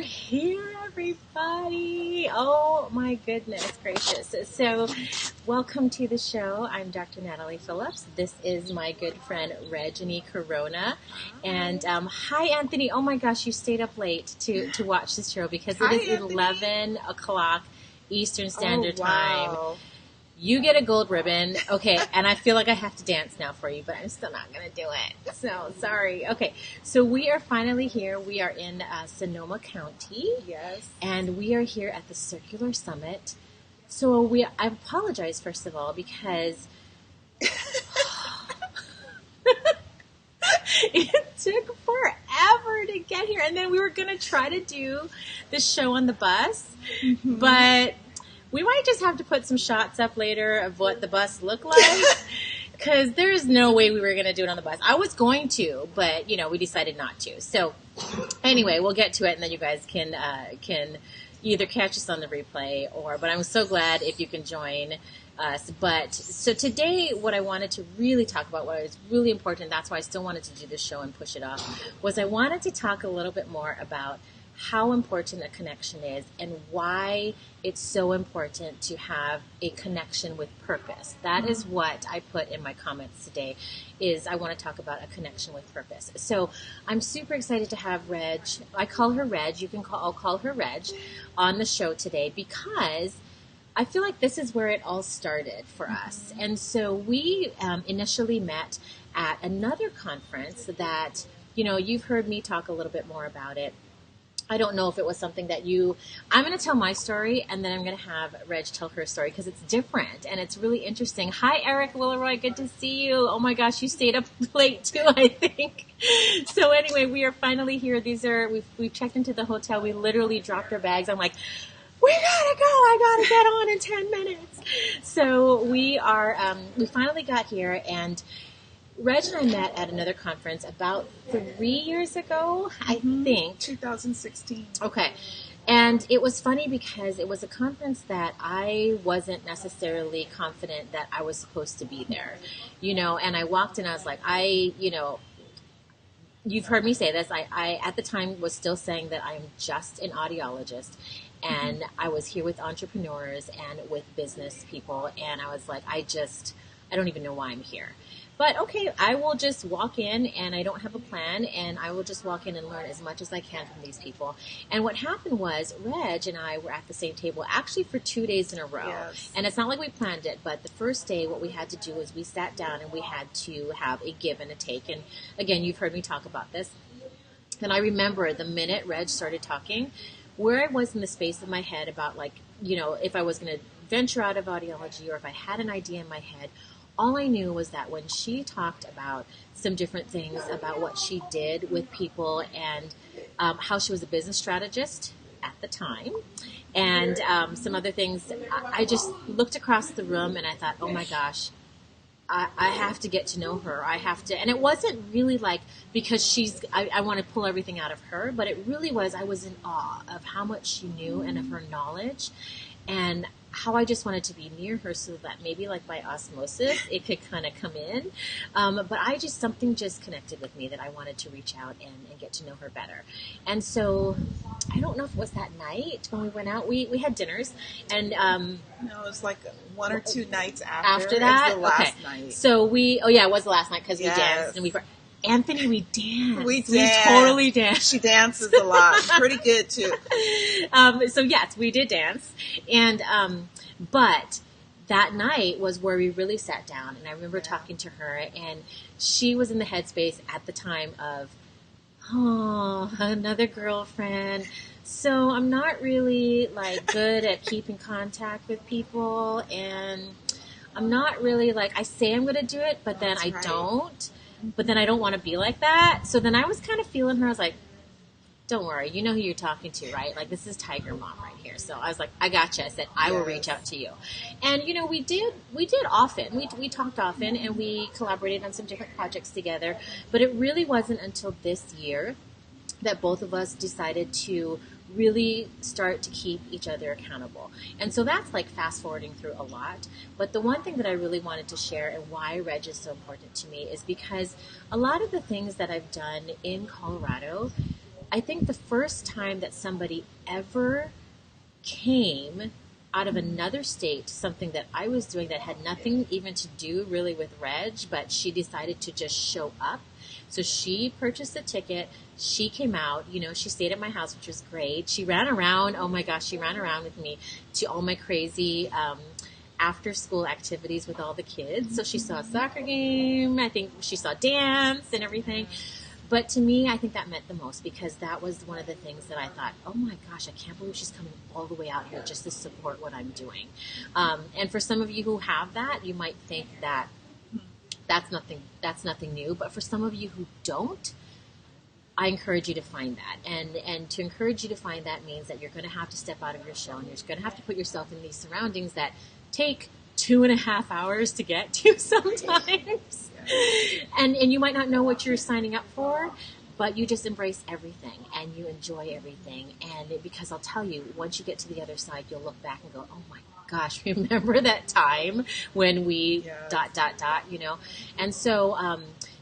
here, everybody. Oh my goodness gracious. So welcome to the show. I'm Dr. Natalie Phillips. This is my good friend Regeanie Corona. And hi, Anthony. Oh my gosh, you stayed up late to watch this show because it is 11 o'clock Eastern Standard Time. You get a gold ribbon. Okay, and I feel like I have to dance now for you, but I'm still not going to do it. So, sorry. Okay, so we are finally here. We are in Sonoma County. Yes. And we are here at the Circular Summit. So, I apologize, first of all, because it took forever to get here. And then we were going to try to do the show on the bus, but we might just have to put some shots up later of what the bus looked like, because there is no way we were going to do it on the bus. I was going to, but, we decided not to. So, anyway, we'll get to it, and then you guys can either catch us on the replay, but I'm so glad if you can join us. So today, what I wanted to really talk about, what was really important, that's why I still wanted to do this show and push it off, was I wanted to talk a little bit more about how important a connection is and why it's so important to have a connection with purpose. That is what I put in my comments today, is I want to talk about a connection with purpose. So I'm super excited to have Reg. I call her Reg. I'll call her Reg on the show today, because I feel like this is where it all started for us. And so we initially met at another conference that, you've heard me talk a little bit more about it. I don't know if it was something that I'm going to tell my story, and then I'm going to have Reg tell her story, because it's different and it's really interesting. Hi, Eric Willeroy. Good to see you. Oh my gosh, you stayed up late too, I think. So anyway, we are finally here. We've checked into the hotel. We literally dropped our bags. I'm like, we gotta go. I gotta get on in 10 minutes. So we finally got here, and Reg and I met at another conference about 3 years ago, I think. 2016. Okay. And it was funny because it was a conference that I wasn't necessarily confident that I was supposed to be there, and I walked in, I was like, you've heard me say this. I at the time was still saying that I'm just an audiologist, and I was here with entrepreneurs and with business people, and I was like, I don't even know why I'm here. But okay, I will just walk in, and I don't have a plan, and I will just walk in and learn as much as I can from these people. And what happened was Reg and I were at the same table actually for 2 days in a row. Yes. And it's not like we planned it, but the first day what we had to do is we sat down and we had to have a give and a take. And again, you've heard me talk about this. And I remember the minute Reg started talking, where I was in the space of my head about, like, if I was going to venture out of audiology or if I had an idea in my head, all I knew was that when she talked about some different things about what she did with people and how she was a business strategist at the time, and some other things, I just looked across the room and I thought, oh my gosh, I have to get to know her. I have to. And it wasn't really like because I want to pull everything out of her, but it really was, I was in awe of how much she knew and of her knowledge, and how I just wanted to be near her so that maybe like by osmosis it could kind of come in. But something just connected with me that I wanted to reach out and get to know her better. And so I don't know if it was that night when we went out. We had dinners, and no, it was like 1 or 2 nights after. After that? It was the last night. So it was the last night because we danced and Anthony, we danced. We totally danced. She dances a lot. Pretty good, too. So, yes, we did dance. And, but that night was where we really sat down. And I remember talking to her, and she was in the headspace at the time of, another girlfriend. So I'm not really, good at keeping contact with people. And I'm not really, I say I'm going to do it, but then I don't. But then I don't want to be like that. So then I was kind of feeling her. I was like, don't worry. You know who you're talking to, right? Like, this is Tiger Mom right here. So I was like, I gotcha. I said, I will reach out to you. And, we did often. We talked often, and we collaborated on some different projects together. But it really wasn't until this year that both of us decided to really start to keep each other accountable. And so that's fast forwarding through a lot. But the one thing that I really wanted to share and why Reg is so important to me is because a lot of the things that I've done in Colorado I think the first time that somebody ever came out of another state to something that I was doing that had nothing even to do really with Reg, but she decided to just show up. So she purchased a ticket. She came out, she stayed at my house, which was great. She ran around. Oh my gosh, she ran around with me to all my crazy after school activities with all the kids. So she saw a soccer game. I think she saw dance and everything. But to me, I think that meant the most because that was one of the things that I thought, oh my gosh, I can't believe she's coming all the way out here just to support what I'm doing. And for some of you who have that, you might think that that's nothing new. But for some of you who don't, I encourage you to find that. And to encourage you to find that means that you're going to have to step out of your shell and you're going to have to put yourself in these surroundings that take 2.5 hours to get to sometimes. And you might not know what you're signing up for, but you just embrace everything and you enjoy everything. And because I'll tell you, once you get to the other side, you'll look back and go, oh my gosh, remember that time when we ... And so,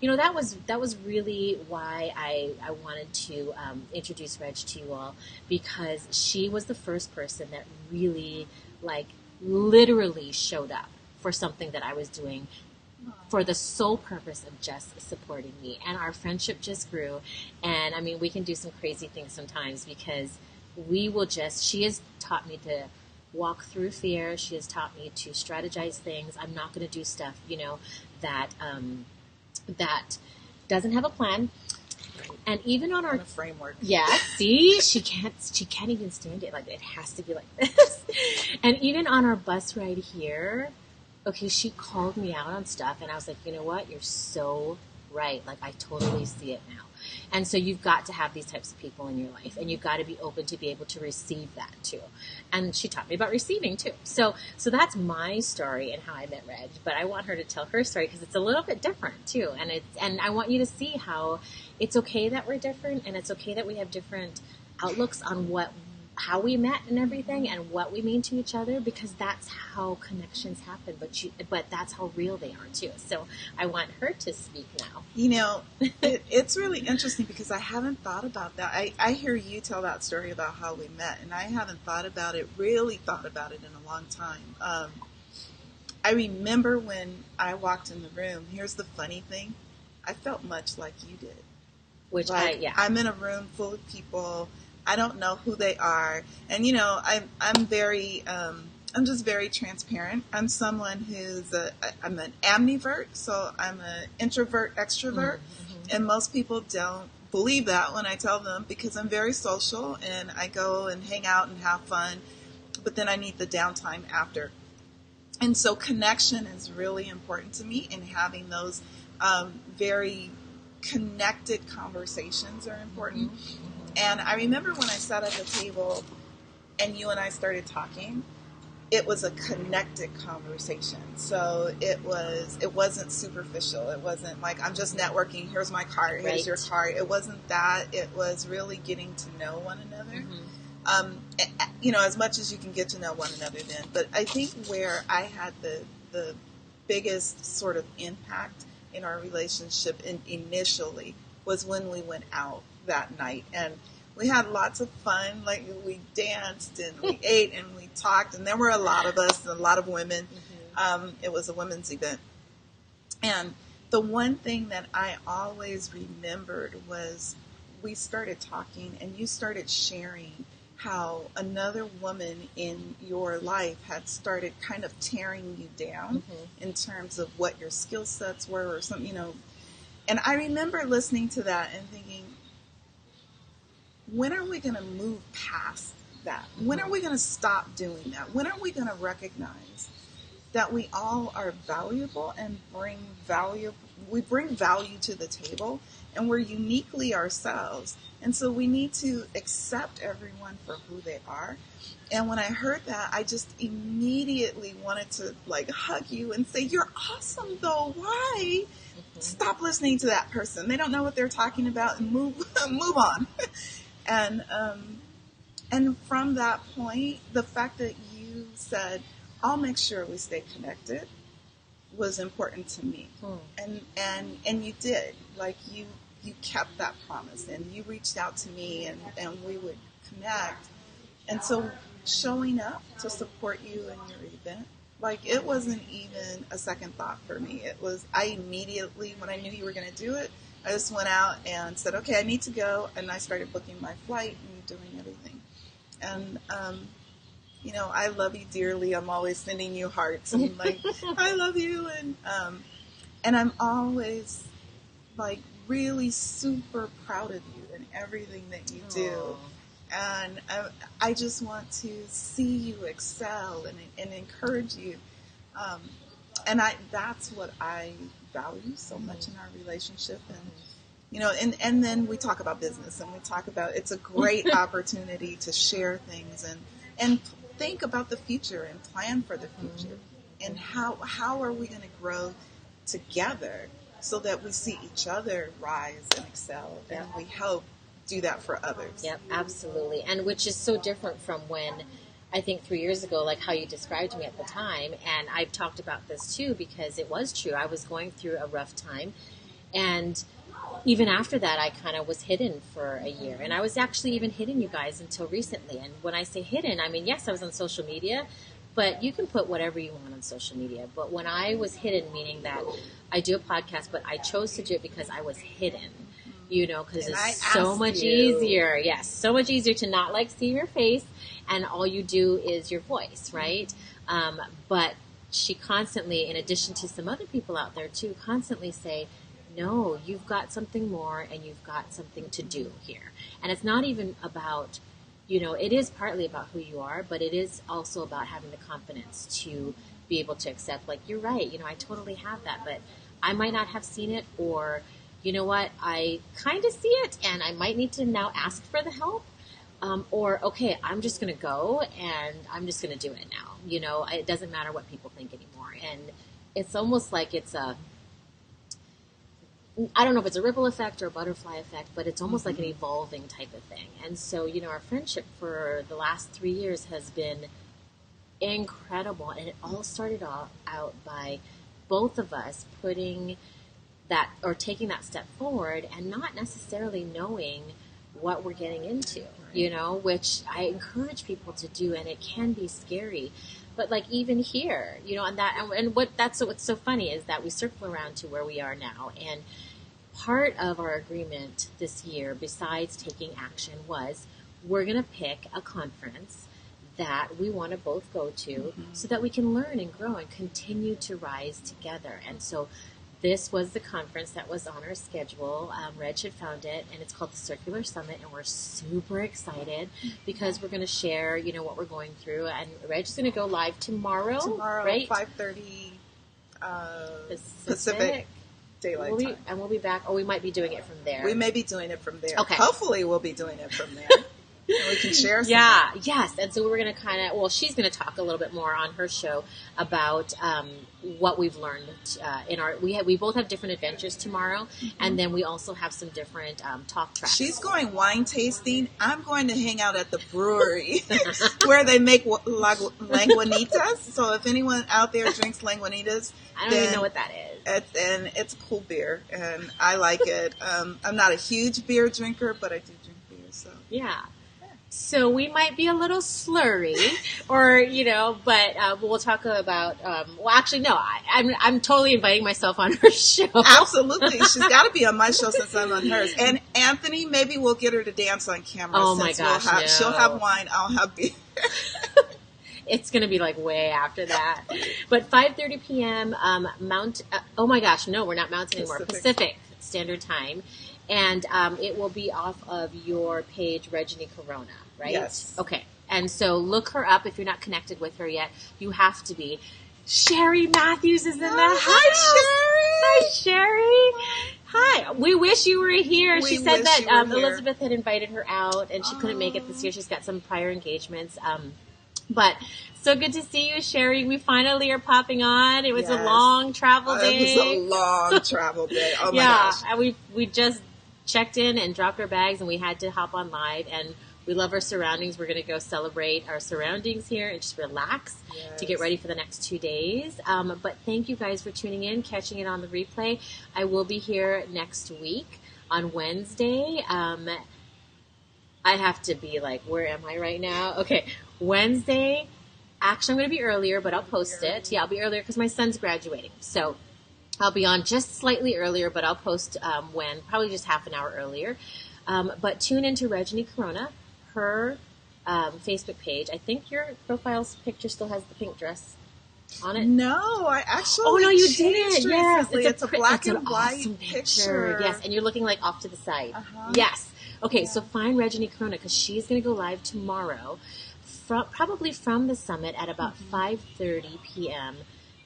that was really why I wanted to introduce Reg to you all, because she was the first person that really, literally showed up for something that I was doing for the sole purpose of just supporting me. And our friendship just grew. And I mean, we can do some crazy things sometimes because she has taught me to walk through fear. She has taught me to strategize things. I'm not going to do stuff, that doesn't have a plan. And even on our framework. Yeah, see, she can't even stand it. It has to be like this. And even on our bus ride here, okay, she called me out on stuff, and I was like, you know what? You're so right. I totally see it now. And so you've got to have these types of people in your life, and you've got to be open to be able to receive that too. And she taught me about receiving too. So that's my story and how I met Reg. But I want her to tell her story because it's a little bit different too. And I want you to see how it's okay that we're different, and it's okay that we have different outlooks on how we met and everything and what we mean to each other, because that's how connections happen, but that's how real they are too. So I want her to speak now. It's really interesting because I haven't thought about that. I hear you tell that story about how we met, and I haven't really thought about it in a long time. I remember when I walked in the room, here's the funny thing, I felt much like you did. Which I'm in a room full of people, I don't know who they are. And, I'm very, I'm just very transparent. I'm someone I'm an ambivert. So I'm an introvert, extrovert. Mm-hmm. And most people don't believe that when I tell them, because I'm very social and I go and hang out and have fun, but then I need the downtime after. And so connection is really important to me, and having those very connected conversations are important. Mm-hmm. And I remember when I sat at the table and you and I started talking, it was a connected conversation. So it wasn't superficial. It wasn't like, I'm just networking. Here's my card. Here's your card. It wasn't that. It was really getting to know one another. Mm-hmm. As much as you can get to know one another then. But I think where I had the biggest sort of impact in our relationship initially was when we went out that night, and we had lots of fun. We danced and we ate and we talked, and there were a lot of us and a lot of women. Mm-hmm. It was a women's event, and the one thing that I always remembered was we started talking, and you started sharing how another woman in your life had started kind of tearing you down. Mm-hmm. in terms of what your skill sets were or something, And I remember listening to that and thinking, when are we going to move past that? When are we going to stop doing that? When are we going to recognize that we all are valuable and we bring value to the table, and we're uniquely ourselves. And so we need to accept everyone for who they are. And when I heard that, I just immediately wanted to hug you and say, you're awesome though. Why? Mm-hmm. Stop listening to that person. They don't know what they're talking about, and move on. And from that point, the fact that you said, I'll make sure we stay connected, was important to me. And you did. you kept that promise, and you reached out to me, and we would connect. And so showing up to support you in your event, like, it wasn't even a second thought for me. It was, I immediately, when I knew you were going to do it, I just went out and said, okay, I need to go. And I started booking my flight and doing everything. And, I love you dearly. I'm always sending you hearts and like, I love you. And I'm always like really super proud of you and everything that you do. Aww. And I just want to see you excel and encourage you. And that's what I value so much in our relationship. And then we talk about business, and we talk about, it's a great opportunity to share things and think about the future and plan for the future. And how are we going to grow together so that we see each other rise and excel, and we help do that for others. Yep, absolutely. And which is so different from when, I think 3 years ago, like how you described me at the time. And I've talked about this too, because it was true. I was going through a rough time. And even after that, I kind of was hidden for a year. And I was actually even hidden, you guys, until recently. And when I say hidden, I mean, yes, I was on social media, but you can put whatever you want on social media. But when I was hidden, meaning that I do a podcast, but I chose to do it because I was hidden. Because it's so much easier. Yes, so much easier to not see your face, and all you do is your voice, right? But she constantly, in addition to some other people out there too, constantly say, no, you've got something more, and you've got something to do here. And it's not even about, it is partly about who you are, but it is also about having the confidence to be able to accept, you're right, I totally have that, but I might not have seen it, or you know what, I kind of see it, and I might need to now ask for the help. Or, okay, I'm just going to go, and I'm just going to do it now. It doesn't matter what people think anymore. And it's almost like it's I don't know if it's a ripple effect or a butterfly effect, but it's almost like an evolving type of thing. And so, our friendship for the last 3 years has been incredible. And it all started out by both of us putting that, or taking that step forward, and not necessarily knowing what we're getting into, which I encourage people to do, and it can be scary. But even here, what's so funny is that we circle around to where we are now, and part of our agreement this year, besides taking action, was we're going to pick a conference that we want to both go to, so that we can learn and grow and continue to rise together. And so this was the conference that was on our schedule. Reg had found it, and it's called the Circular Summit, and we're super excited because we're going to share, what we're going through. And Reg's going to go live tomorrow, right? 5:30 Pacific Daylight Time. And we'll be back. Oh, we might be doing it from there. We may be doing it from there. Okay. Hopefully we'll be doing it from there. And we can share some. Yeah, yes. And so we're going to she's going to talk a little bit more on her show about what we've learned we both have different adventures tomorrow, and then we also have some different talk tracks. She's going wine tasting. I'm going to hang out at the brewery where they make Lagunitas. So if anyone out there drinks Lagunitas, I don't even know what that is. It's a cool beer, and I like it. I'm not a huge beer drinker, but I do drink beer. So yeah. So we might be a little slurry, or but we'll talk about. Actually, no. I'm totally inviting myself on her show. Absolutely, she's got to be on my show since I'm on hers. And Anthony, maybe we'll get her to dance on camera. Oh my gosh, no. She'll have wine. I'll have beer. It's going to be way after that. But 5:30 p.m. Oh my gosh, no, we're not Mountain anymore. Pacific Standard Time. And it will be off of your page, Regeanie Corona, right? Yes. Okay. And so look her up if you're not connected with her yet. You have to be. Sherry Matthews is in the house. Hi, Sherry. Hi. We wish you were here. She said that Elizabeth had invited her out, and she couldn't make it this year. She's got some prior engagements. But so good to see you, Sherry. We finally are popping on. It was a long travel day. It was a long travel day. Oh my gosh. And we just checked in and dropped our bags, and we had to hop on live, and we love our surroundings. We're going to go celebrate our surroundings here and just relax to get ready for the next 2 days. But thank you guys for tuning in, catching it on the replay. I will be here next week. On Wednesday, I have to be like, where am I right now? Okay, Wednesday. Actually, I'm going to be earlier, but I'll post it. Yeah, I'll be earlier because my son's graduating. So I'll be on just slightly earlier, but I'll post when, probably just half an hour earlier. But tune into Regeanie Corona, her Facebook page. I think your profile's picture still has the pink dress on it. No, I actually Oh no, you changed didn't. Yes, recently. It's a black it's and an white awesome picture. Yes, and you're looking like off to the side. Uh-huh. Yes. Okay, Yeah. so find Regeanie Corona because she's going to go live tomorrow, probably from the summit at about 5:30 p.m.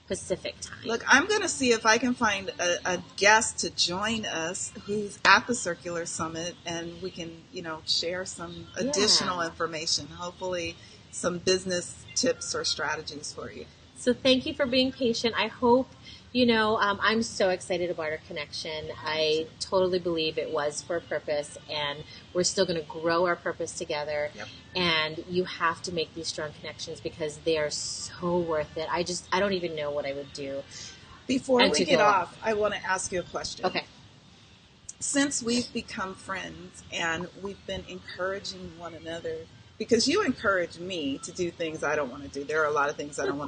Pacific time. Look, I'm going to see if I can find a guest to join us who's at the Circular Summit, and we can, share some additional information. Hopefully, some business tips or strategies for you. So thank you for being patient. I hope, I'm so excited about our connection. I totally believe it was for a purpose, and we're still going to grow our purpose together. Yep. And you have to make these strong connections because they are so worth it. I don't even know what I would do. Before we get off, I want to ask you a question. Okay. Since we've become friends and we've been encouraging one another, because you encourage me to do things I don't want to do. There are a lot of things I don't want to